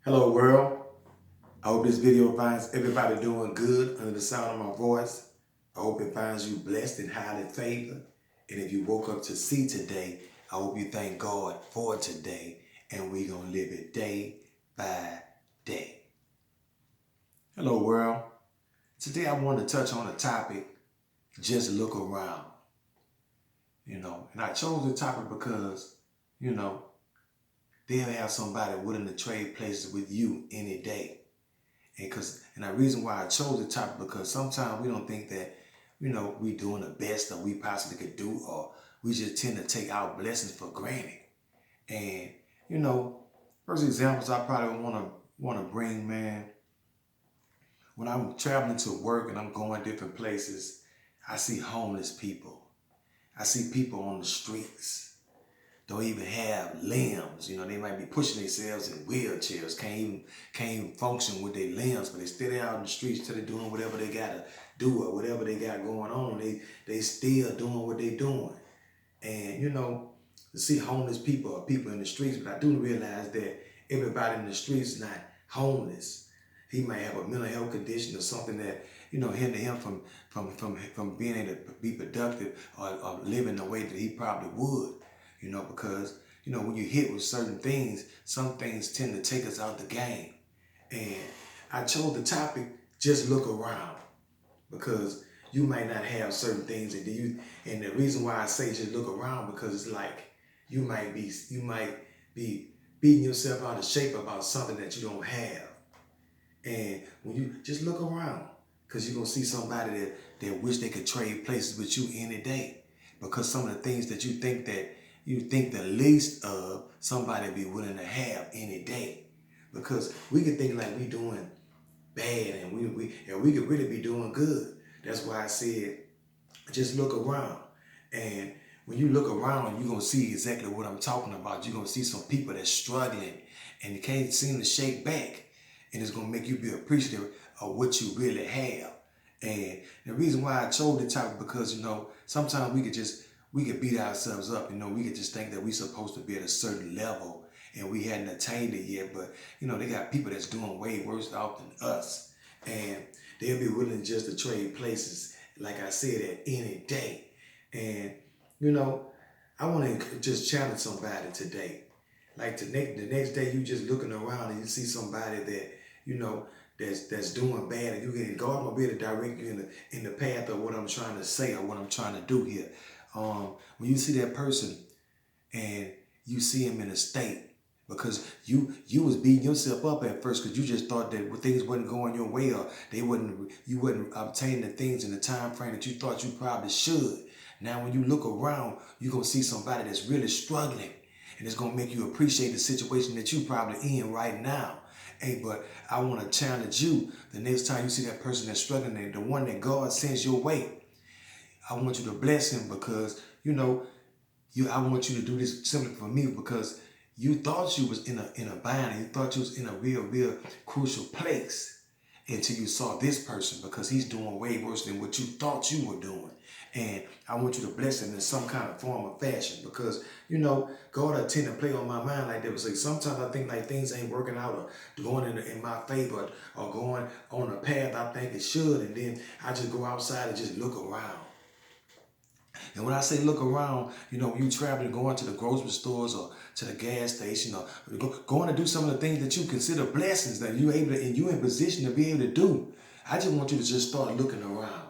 Hello world. I hope this video finds everybody doing good under the sound of my voice. I hope it finds you blessed and highly favored. And if you woke up to see today, I hope you thank God for today. And we're going to live it day by day. Hello world. Today I want to touch on a topic, just look around. And I chose the topic because, they'll have somebody willing to trade places with you any day. And the reason why I chose the topic because sometimes we don't think that, we doing the best that we possibly could do, or we just tend to take our blessings for granted. And, first examples I probably want to bring, man, when I'm traveling to work and I'm going different places, I see homeless people. I see people on the streets. Don't even have limbs. They might be pushing themselves in wheelchairs, can't even function with their limbs, but they still out in the streets, still doing whatever they gotta do or whatever they got going on. They still doing what they doing. And to see homeless people or people in the streets, but I do realize that everybody in the streets is not homeless. He might have a mental health condition or something that, hinder him from being able to be productive or living the way that he probably would. Because, when you hit with certain things, some things tend to take us out the game. And I chose the topic, just look around, because you might not have certain things and the reason why I say just look around, because it's like you might be beating yourself out of shape about something that you don't have. And when you just look around, because you're going to see somebody that wish they could trade places with you any day. Because some of the things that you think the least of, somebody be willing to have any day. Because we could think like we doing bad and we could really be doing good. That's why I said, just look around. And when you look around, you're going to see exactly what I'm talking about. You're going to see some people that's struggling and they can't seem to shake back. And it's going to make you be appreciative of what you really have. And the reason why I chose the topic because, sometimes we could beat ourselves up. We could just think that we're supposed to be at a certain level and we hadn't attained it yet. But, they got people that's doing way worse off than us. And they'll be willing just to trade places, like I said, at any day. And, I want to just challenge somebody today. Like the next day you just looking around and you see somebody that, that's doing bad, and God will be able to direct you in the path of what I'm trying to say or what I'm trying to do here. When you see that person and you see him in a state, because you was beating yourself up at first because you just thought that things wasn't going your way or you wasn't obtaining the things in the time frame that you thought you probably should. Now when you look around, you're going to see somebody that's really struggling, and it's going to make you appreciate the situation that you probably in right now. Hey, but I want to challenge you the next time you see that person that's struggling, and the one that God sends your way, I want you to bless him because, I want you to do this simply for me because you thought you was in a bind and you thought you was in a real crucial place until you saw this person, because he's doing way worse than what you thought you were doing. And I want you to bless him in some kind of form or fashion because, God, I tend to play on my mind like that. But sometimes I think like things ain't working out or going in my favor or going on a path I think it should. And then I just go outside and just look around. And when I say look around, when you traveling, going to the grocery stores or to the gas station or going to do some of the things that you consider blessings that you able to, and you in position to be able to do. I just want you to just start looking around.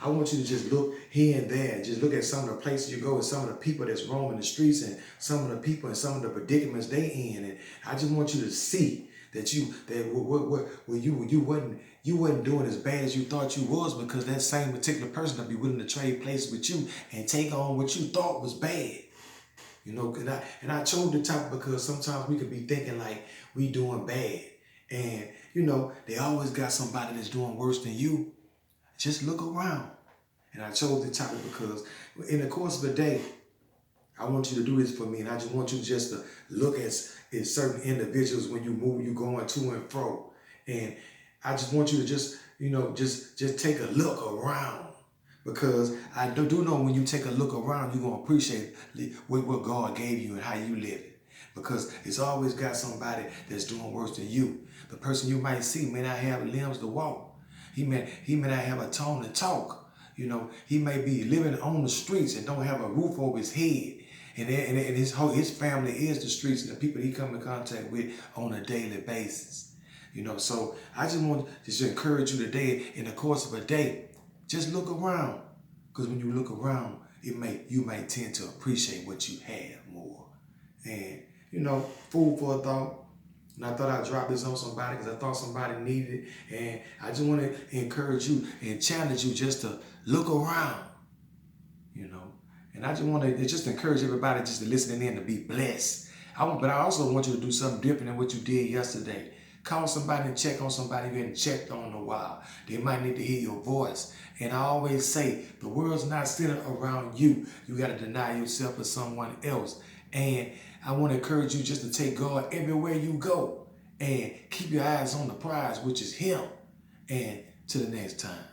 I want you to just look here and there and just look at some of the places you go and some of the people that's roaming the streets and some of the people and some of the predicaments they in. And I just want you to see that you wasn't doing as bad as you thought you was, because that same particular person will be willing to trade places with you and take on what you thought was bad. And I chose the topic because sometimes we could be thinking like we doing bad. And, they always got somebody that's doing worse than you. Just look around. And I chose the topic because in the course of the day, I want you to do this for me, and I just want you just to look at certain individuals when you move, you going to and fro. And I just want you to just take a look around, because I do know when you take a look around, you're going to appreciate what God gave you and how you live it. because it's always got somebody that's doing worse than you. The person you might see may not have limbs to walk. He may not have a tongue to talk. You know, he may be living on the streets and don't have a roof over his head. And his family is the streets and the people he come in contact with on a daily basis. You know, so I just want to just encourage you today, in the course of a day, just look around. Because when you look around, you may tend to appreciate what you have more. And, you know, food for a thought. And I thought I'd drop this on somebody because I thought somebody needed it. And I just want to encourage you and challenge you just to look around, you know. And I just want to just encourage everybody just to listen in to be blessed. But I also want you to do something different than what you did yesterday. Call somebody and check on somebody you hadn't checked on in a while. They might need to hear your voice. And I always say, the world's not centered around you. You got to deny yourself for someone else. And I want to encourage you just to take God everywhere you go and keep your eyes on the prize, which is Him. And till the next time.